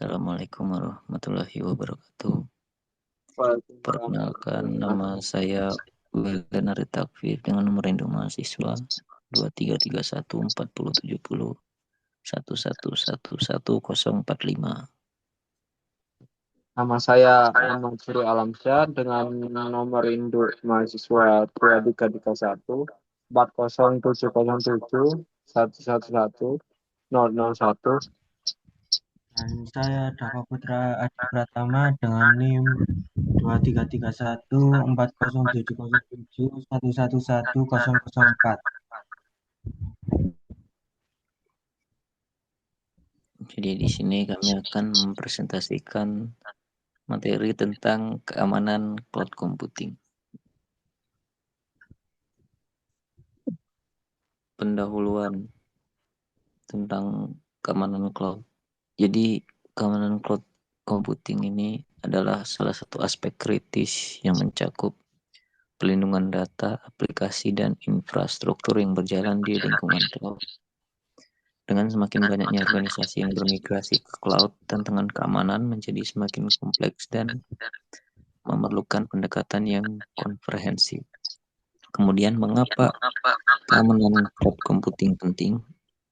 Assalamualaikum warahmatullahi wabarakatuh. Perkenalkan, nama saya Wildan Aritakfir dengan nomor induk mahasiswa 2341407011111045. Nama saya Ahmad Suri Alamsyah dengan nomor induk mahasiswa 2321407071111001. Dan saya Dava Putra Adi Pratama dengan NIM 2331407071111004. Jadi di sini kami akan mempresentasikan materi tentang keamanan cloud computing. Pendahuluan tentang keamanan cloud. Jadi keamanan cloud computing ini adalah salah satu aspek kritis yang mencakup pelindungan data, aplikasi, dan infrastruktur yang berjalan di lingkungan cloud. Dengan semakin banyaknya organisasi yang bermigrasi ke cloud, tantangan keamanan menjadi semakin kompleks dan memerlukan pendekatan yang komprehensif. Kemudian mengapa keamanan cloud computing penting?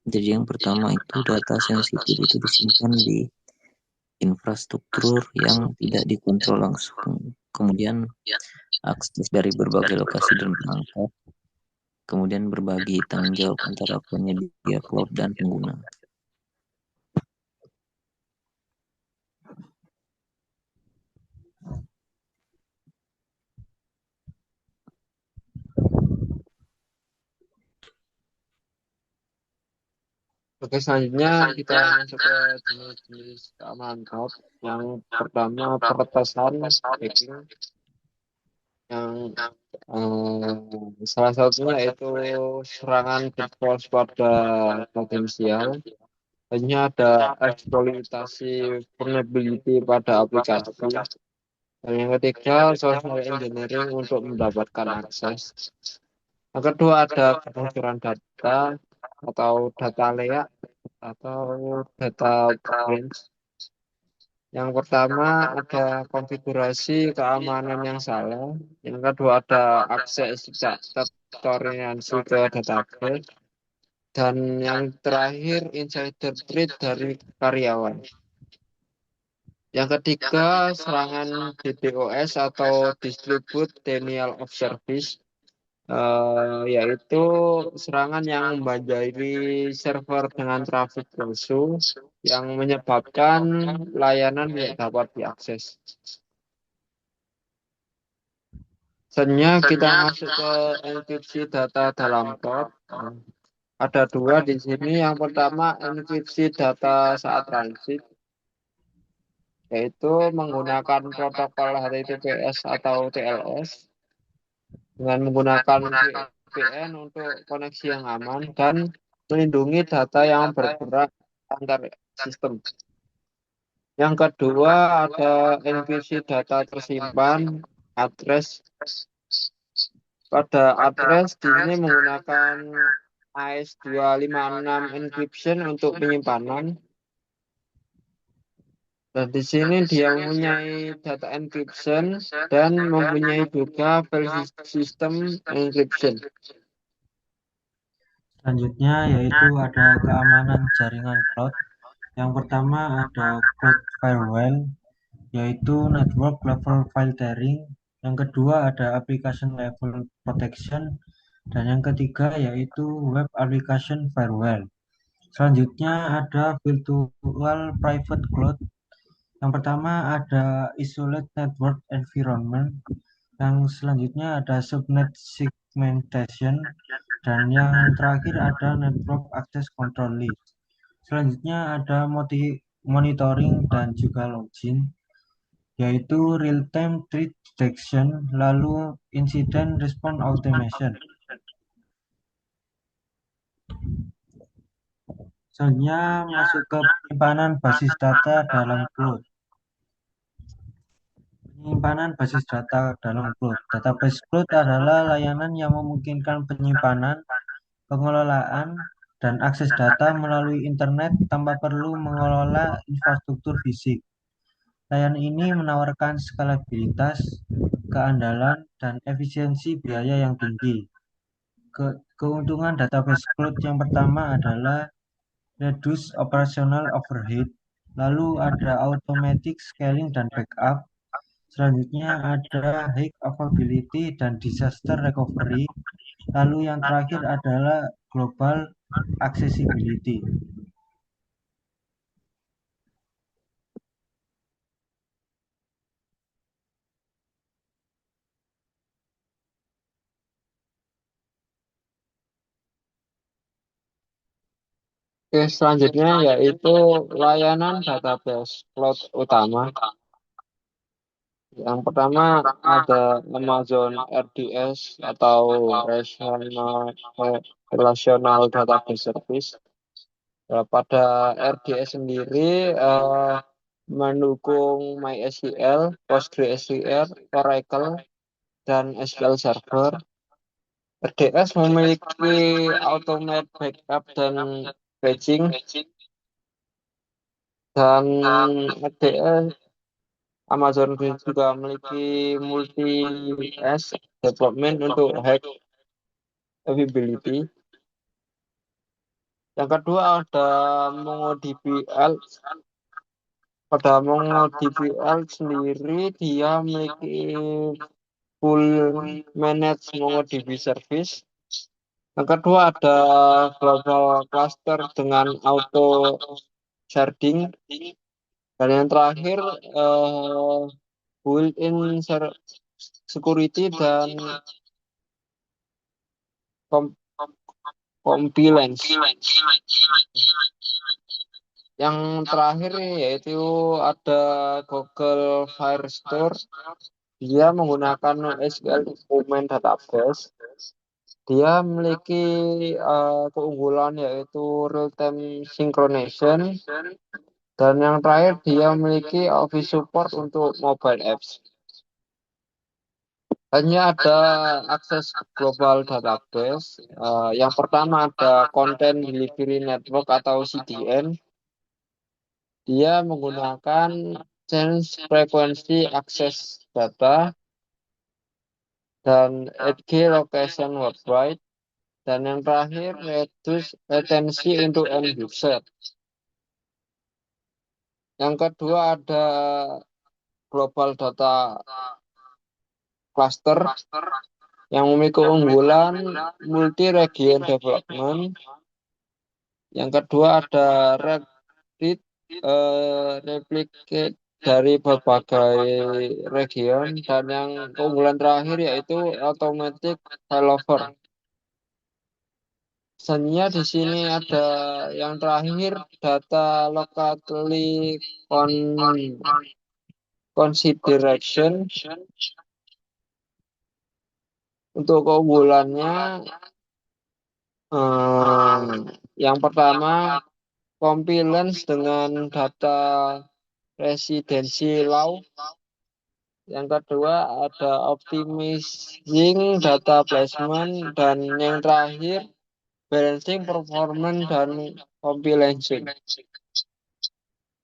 Jadi yang pertama itu data sensitif itu disimpan di infrastruktur yang tidak dikontrol langsung. Kemudian akses dari berbagai lokasi dan perangkat. Kemudian berbagi tanggung jawab antara penyedia cloud dan pengguna. Oke, selanjutnya kita masuk ke jenis-jenis keamanan cloud. Yang pertama peretasan hacking, yang salah satunya yaitu serangan brute force pada potensial. Hanya ada eksploitasi vulnerability pada aplikasi. Dan yang ketiga, social engineering untuk mendapatkan akses. Yang kedua ada kebocoran data atau data layak atau data breach. Yang pertama ada konfigurasi keamanan yang salah. Yang kedua ada akses tidak tertoleransi ke database. Dan yang terakhir insider threat dari karyawan. Yang ketiga serangan DDoS atau Distribute Denial of Service, yaitu serangan yang membanjiri server dengan traffic palsu yang menyebabkan layanan tidak dapat diakses. Selanjutnya kita masuk ke enkripsi data dalam cloud. Ada dua di sini. Yang pertama enkripsi data saat transit, yaitu menggunakan protokol HTTPS atau TLS dengan menggunakan VPN untuk koneksi yang aman dan melindungi data yang bergerak antar sistem. Yang kedua ada enkripsi data tersimpan address. Pada address di sini menggunakan AES256 encryption untuk penyimpanan. Dan di sini dia mempunyai data encryption dan mempunyai juga file system encryption. Selanjutnya yaitu ada keamanan jaringan cloud. Yang pertama ada cloud firewall, yaitu network level filtering. Yang kedua ada application level protection. Dan yang ketiga yaitu web application firewall. Selanjutnya ada virtual private cloud. Yang pertama ada isolate network environment. Yang selanjutnya ada subnet segmentation. Dan yang terakhir ada network access control list. Selanjutnya ada monitoring dan juga login, yaitu real-time threat detection, lalu incident response automation. Selanjutnya masuk ke penyimpanan basis data dalam cloud. Penyimpanan basis data dalam cloud. Database cloud adalah layanan yang memungkinkan penyimpanan, pengelolaan, dan akses data melalui internet tanpa perlu mengelola infrastruktur fisik. Layanan ini menawarkan skalabilitas, keandalan, dan efisiensi biaya yang tinggi. Keuntungan database cloud yang pertama adalah reduce operational overhead, lalu ada automatic scaling dan backup, selanjutnya ada high availability dan disaster recovery, lalu yang terakhir adalah global accessibility. Oke, selanjutnya yaitu layanan database cloud utama. Yang pertama ada Amazon RDS atau Relational Database Service. Pada RDS sendiri mendukung MySQL, PostgreSQL, Oracle, dan SQL Server. RDS memiliki automate backup dan batching, dan RDS Amazon juga memiliki multi-S development untuk high availability. Yang kedua ada MongoDBL. Pada MongoDBL sendiri dia memiliki full managed MongoDB service. Yang kedua ada global cluster dengan auto sharding. Dan yang terakhir built-in security dan compliance. Yang terakhir yaitu ada Google Firestore. Dia menggunakan NoSQL Document Database. Dia memiliki keunggulan yaitu real-time synchronization. Dan yang terakhir dia memiliki Office support untuk mobile apps. Hanya ada akses global database. Yang pertama ada Content Delivery Network atau CDN. Dia menggunakan change frequency access data dan 8G location worldwide. Dan yang terakhir reduce latency untuk end user. Yang kedua ada Global Data Cluster yang memiliki keunggulan multi-region development. Yang kedua ada Reddit replicate dari berbagai region, dan yang keunggulan terakhir yaitu automatic failover. Sebenarnya di sini ada yang terakhir data locally consideration. Untuk keunggulannya yang pertama compliance dengan data residency law. Yang kedua ada optimizing data placement, dan yang terakhir balancing performance dan compilation.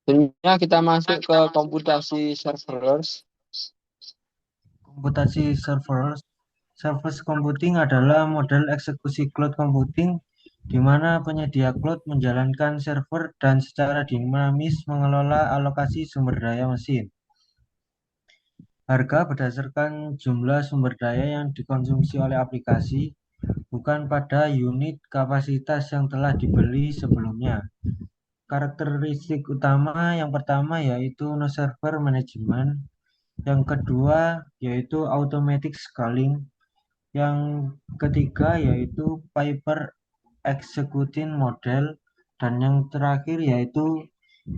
Selanjutnya kita masuk ke komputasi serverless. Komputasi serverless. Service computing adalah model eksekusi cloud computing di mana penyedia cloud menjalankan server dan secara dinamis mengelola alokasi sumber daya mesin. Harga berdasarkan jumlah sumber daya yang dikonsumsi oleh aplikasi, bukan pada unit kapasitas yang telah dibeli sebelumnya. Karakteristik utama yang pertama yaitu no server management, yang kedua yaitu automatic scaling, yang ketiga yaitu Piper Executing Model, dan yang terakhir yaitu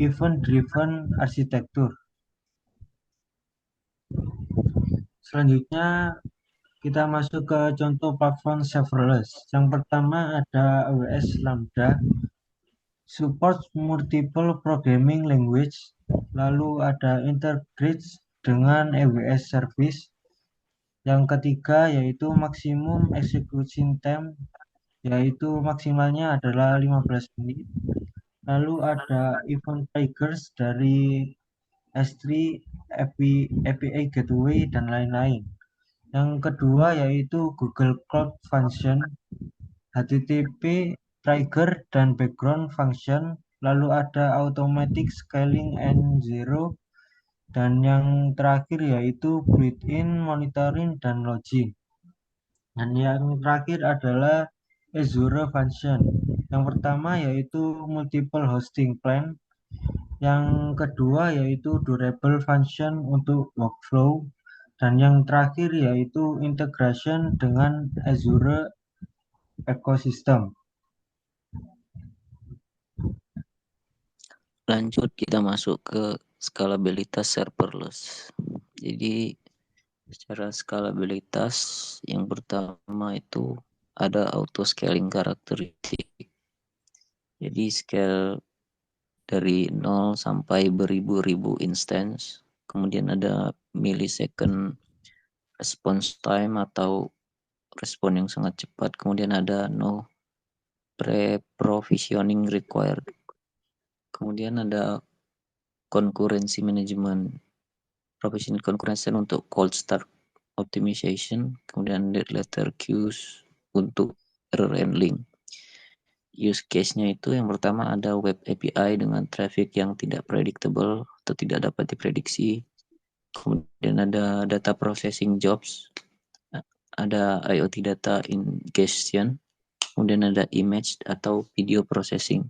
Event Driven Architecture. Selanjutnya kita masuk ke contoh platform serverless. Yang pertama ada AWS Lambda, support multiple programming language, lalu ada integrates dengan AWS Service. Yang ketiga yaitu maximum execution time. yaitu maksimalnya adalah 15 menit. Lalu ada event triggers dari S3, API Gateway, dan lain-lain. Yang kedua yaitu Google Cloud Function, HTTP trigger dan background function, lalu ada automatic scaling N0, dan yang terakhir yaitu built-in monitoring dan logging. Dan yang terakhir adalah Azure Function. Yang pertama yaitu multiple hosting plan, yang kedua yaitu durable function untuk workflow, dan yang terakhir yaitu integration dengan Azure ecosystem. Lanjut kita masuk ke skalabilitas serverless. Jadi secara skalabilitas yang pertama itu ada auto scaling karakteristik. Jadi scale dari 0 sampai beribu-ribu instance. Kemudian ada millisecond response time atau respon yang sangat cepat. Kemudian ada no pre-provisioning required. Kemudian ada concurrency management, provision concurrency untuk cold start optimization. Kemudian letter queues untuk error handling. Use case-nya itu yang pertama ada web API dengan traffic yang tidak predictable atau tidak dapat diprediksi. Kemudian ada data processing jobs, ada IoT data ingestion, kemudian ada image atau video processing.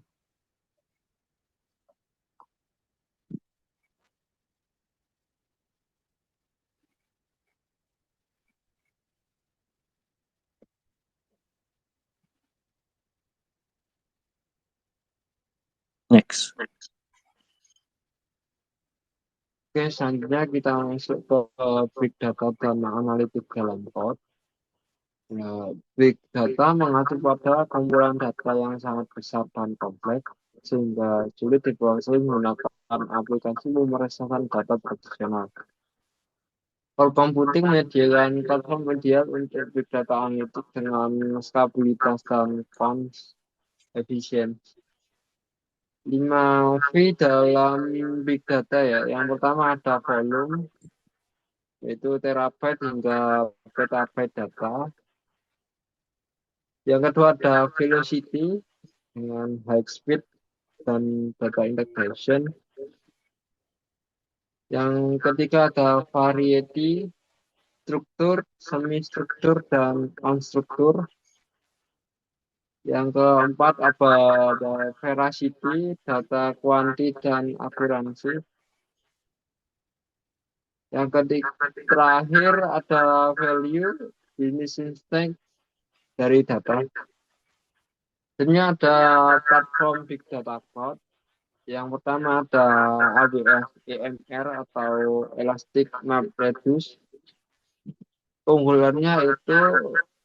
Next. Oke, selanjutnya kita masuk ke Big Data dan Analytics dalam code. Ya, Big Data mengacu pada kumpulan data yang sangat besar dan kompleks, sehingga sulit diproses menggunakan aplikasi memeriksakan data tradisional. Cloud computing menyediakan platform ideal untuk Big Data Analytics dengan stabilitas dan cost efisiensi. 5V dalam Big Data ya. Yang pertama ada volume, yaitu terabyte hingga petabyte data. Yang kedua ada velocity dengan high speed dan data integration. Yang ketiga ada variety, struktur, semi struktur, dan unstruktur. Yang keempat ada veracity, data kuanti, dan akuransi. Yang terakhir ada value, business instinct dari data. Ini ada platform Big Data Cloud. Yang pertama ada AWS EMR atau Elastic MapReduce. Keunggulannya itu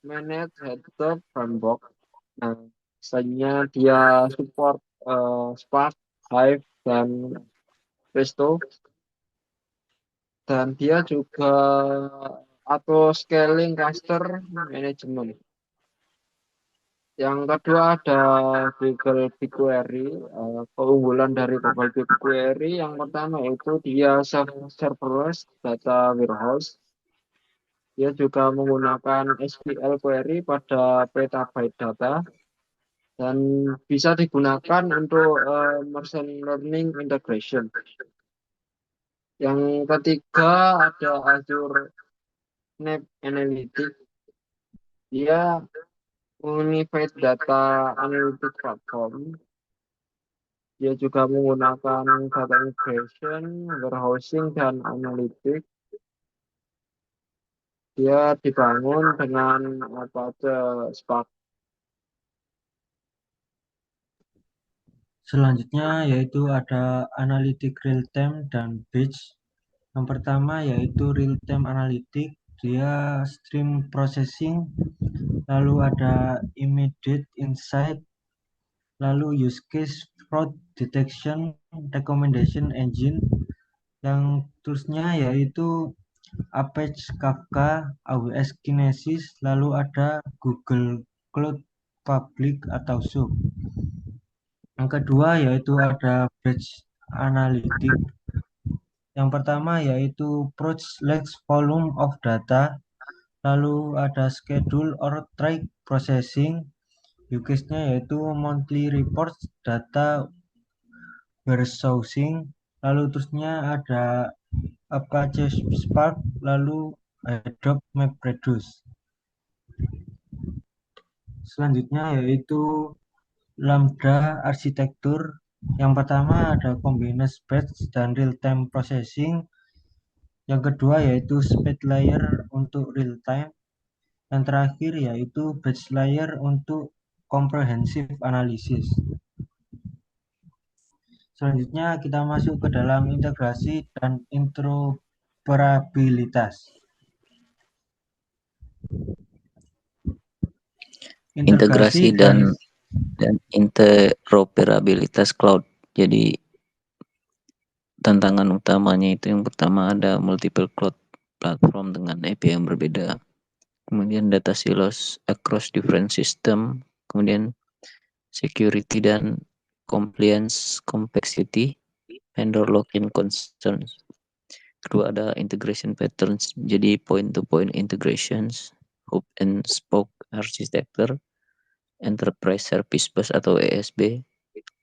manage head-top framework. Nah, misalnya dia support Spark, Hive, dan Presto. Dan dia juga auto scaling cluster management. Yang kedua ada Google BigQuery. Keunggulan dari Google BigQuery yang pertama itu dia serverless data warehouse. Dia juga menggunakan SQL query pada petabyte data dan bisa digunakan untuk machine learning integration. Yang ketiga ada Azure Snap Analytics. Dia Unified Data Analytics Platform. Dia juga menggunakan data integration, warehousing, dan analytics. Dia dibangun dengan Apache Spark. Selanjutnya yaitu ada analytic real time dan batch. Yang pertama yaitu real time analytic, dia stream processing, lalu ada immediate insight, lalu use case fraud detection, recommendation engine. Yang toolsnya yaitu Apache Kafka, AWS Kinesis, lalu ada Google Cloud public atau sub. Yang kedua yaitu ada batch analytic. Yang pertama yaitu approach large volume of data, lalu ada schedule or track processing. Use case-nya yaitu monthly reports, data warehousing, lalu terusnya ada Apache Spark, lalu Adobe MapReduce. Selanjutnya yaitu Lambda arsitektur. Yang pertama ada combined batch dan real-time processing. Yang kedua yaitu speed layer untuk real-time. Yang terakhir yaitu batch layer untuk comprehensive analysis. Selanjutnya kita masuk ke dalam integrasi dan interoperabilitas. Integrasi dan interoperabilitas cloud. Jadi tantangan utamanya itu yang pertama ada multiple cloud platform dengan API yang berbeda. Kemudian data silos across different system, kemudian security dan compliance complexity, vendor lock-in concerns. Kedua ada integration patterns, jadi point-to-point integrations, hub and spoke architecture, enterprise service bus atau ESB,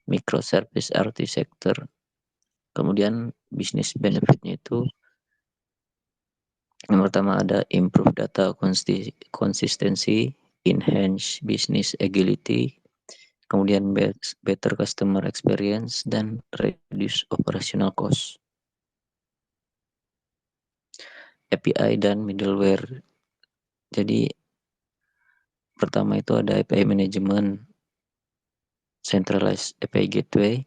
microservice architecture. Kemudian bisnis benefitnya itu yang pertama ada improve data consistency, enhance business agility, kemudian better customer experience, dan reduce operational cost. API dan middleware. Jadi pertama itu ada API management, centralized API gateway,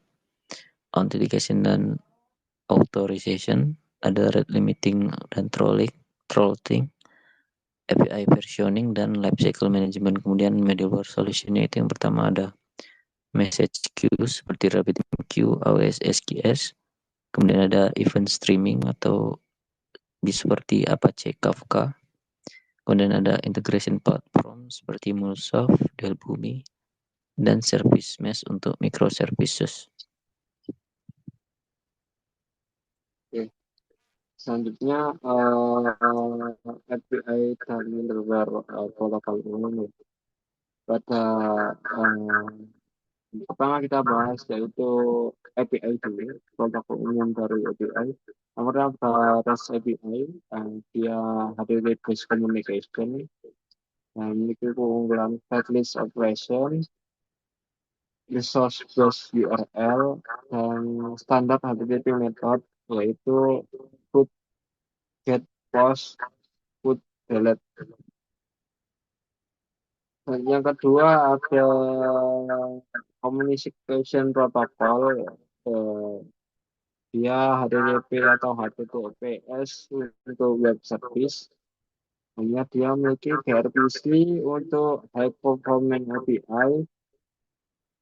authentication dan authorization, ada rate limiting dan throttling, API versioning dan lifecycle management. Kemudian middleware solutionnya itu yang pertama ada message queue seperti RabbitMQ, AWS SQS. Kemudian ada event streaming atau seperti Apache Kafka. Kemudian ada integration platform seperti MuleSoft, Delbumi, dan service mesh untuk microservices. Selanjutnya API dan middleware protokol umum. Pada pertama kita bahas yaitu API dulu, protokol umum dari API. Yang pertama REST API, dia HTTP based communication, memiliki keunggulan fateless operation, resource based URL, dan standar HTTP method yaitu put, get, post, put, delete. Dan yang kedua ada communication protocol, dia HTTP atau HTTPS untuk web service. Hanya dia memiliki gRPC untuk high performance API.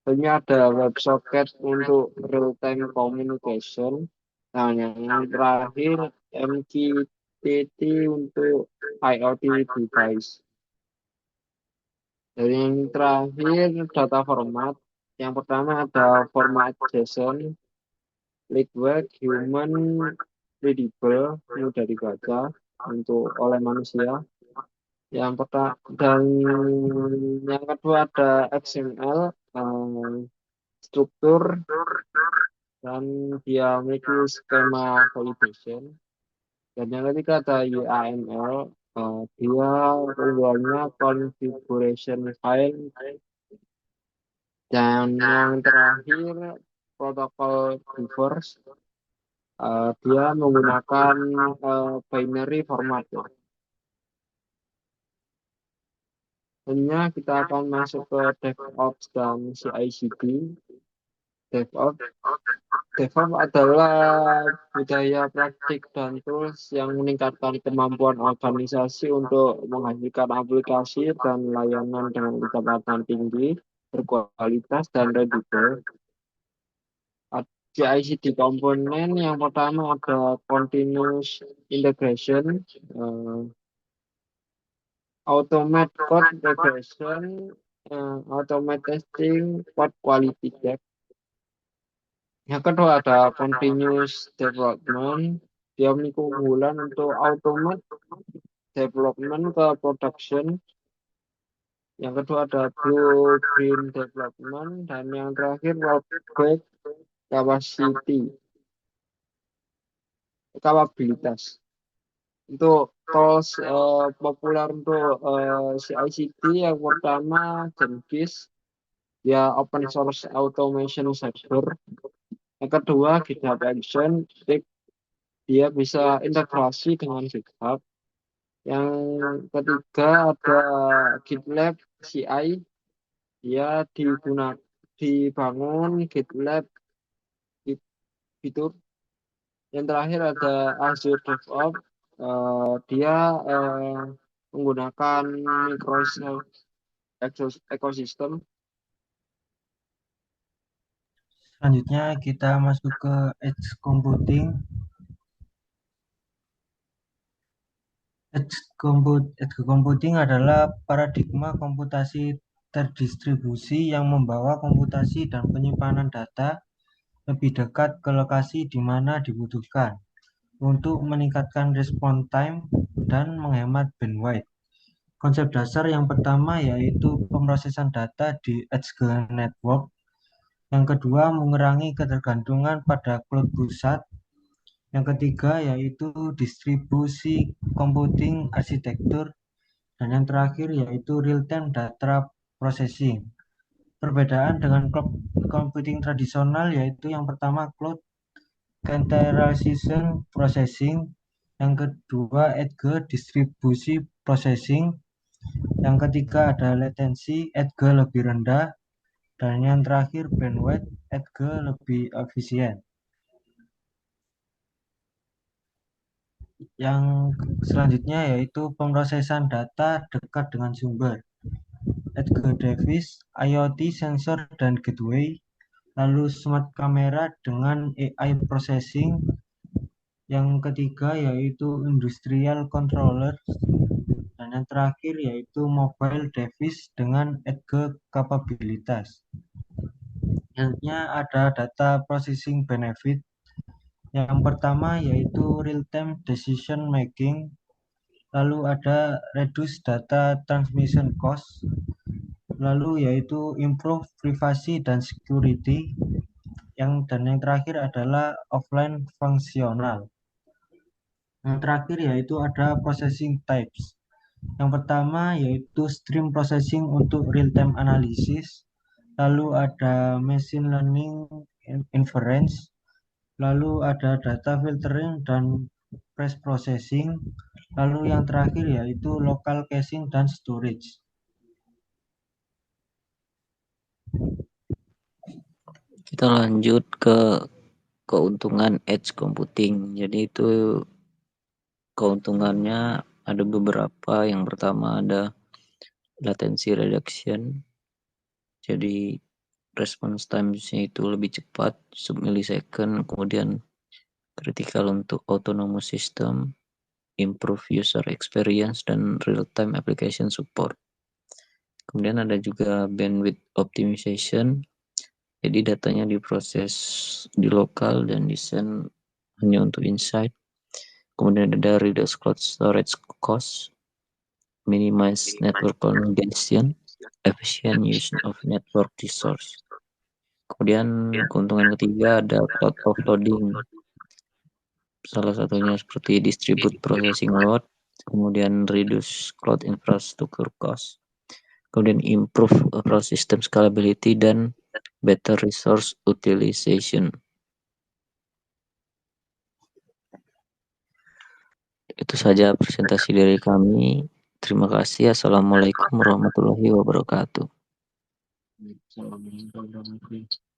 Hanya ada WebSocket untuk real time communication. Nah, yang terakhir MQTT untuk IoT device. Dan yang terakhir data format. Yang pertama ada format JSON, lightweight, human readable, mudah dibaca untuk oleh manusia. Yang pertama dan yang kedua ada XML, struktur, dan dia memiliki skema validation. Dan yang ketiga ada UAML, dia keunggulannya configuration file. Dan yang terakhir protokol reverse, dia menggunakan binary format. Selanjutnya kita akan masuk ke DevOps dan CI/CD. DevOps adalah budaya praktik dan tools yang meningkatkan kemampuan organisasi untuk menghasilkan aplikasi dan layanan dengan kecepatan tinggi, berkualitas, dan readable. CI/CD komponen yang pertama ada continuous integration, automate code regression, automate testing, code quality check. Yang kedua ada continuous development. Dia memiliki keunggulan untuk automate development ke production. Yang kedua ada blueprint development, dan yang terakhir rollback kapabilitas. Untuk tools populer untuk CI/CD yang pertama Jenkins, ya open source automation server. Yang kedua GitHub Action, dia bisa integrasi dengan GitHub. Yang ketiga ada GitLab CI, dia dibangun GitLab fitur. Yang terakhir ada Azure DevOps, dia menggunakan Microsoft ecosystem. Selanjutnya kita masuk ke edge computing. Edge computing adalah paradigma komputasi terdistribusi yang membawa komputasi dan penyimpanan data lebih dekat ke lokasi di mana dibutuhkan untuk meningkatkan response time dan menghemat bandwidth. Konsep dasar yang pertama yaitu pemrosesan data di edge network. Yang kedua, mengurangi ketergantungan pada cloud pusat. Yang ketiga yaitu distribusi computing arsitektur. Dan yang terakhir yaitu real-time data processing. Perbedaan dengan cloud computing tradisional yaitu yang pertama cloud containerization processing, yang kedua edge distribusi processing, yang ketiga ada latency edge lebih rendah, dan yang terakhir bandwidth edge lebih efisien. Yang selanjutnya yaitu pemrosesan data dekat dengan sumber, edge device, IoT sensor dan gateway, lalu smart camera dengan AI processing. Yang ketiga yaitu industrial controller, dan yang terakhir yaitu mobile device dengan edge kapabilitas. Selanjutnya ada data processing benefit. Yang pertama yaitu real-time decision making, lalu ada reduce data transmission cost, lalu yaitu improve privacy dan security, dan yang terakhir adalah offline fungsional. Yang terakhir yaitu ada processing types. Yang pertama yaitu stream processing untuk real-time analysis, lalu ada machine learning inference, lalu ada data filtering dan batch processing, lalu yang terakhir yaitu local caching dan storage. Kita lanjut ke keuntungan edge computing. Jadi itu keuntungannya ada beberapa. Yang pertama ada latency reduction. Jadi response time-nya itu lebih cepat, sub-millisecond. Kemudian critical untuk autonomous system, improve user experience, dan real-time application support. Kemudian ada juga bandwidth optimization. Jadi datanya diproses di lokal dan desain hanya untuk insight. Kemudian ada reduce cloud storage cost, minimize network congestion, efficient use of network resource. Kemudian keuntungan ketiga ada cloud offloading. Salah satunya seperti distribute processing load, kemudian reduce cloud infrastructure cost, kemudian improve overall system scalability dan better resource utilization. Itu saja presentasi dari kami. Terima kasih. Assalamualaikum warahmatullahi wabarakatuh. Assalamualaikum warahmatullahi wabarakatuh.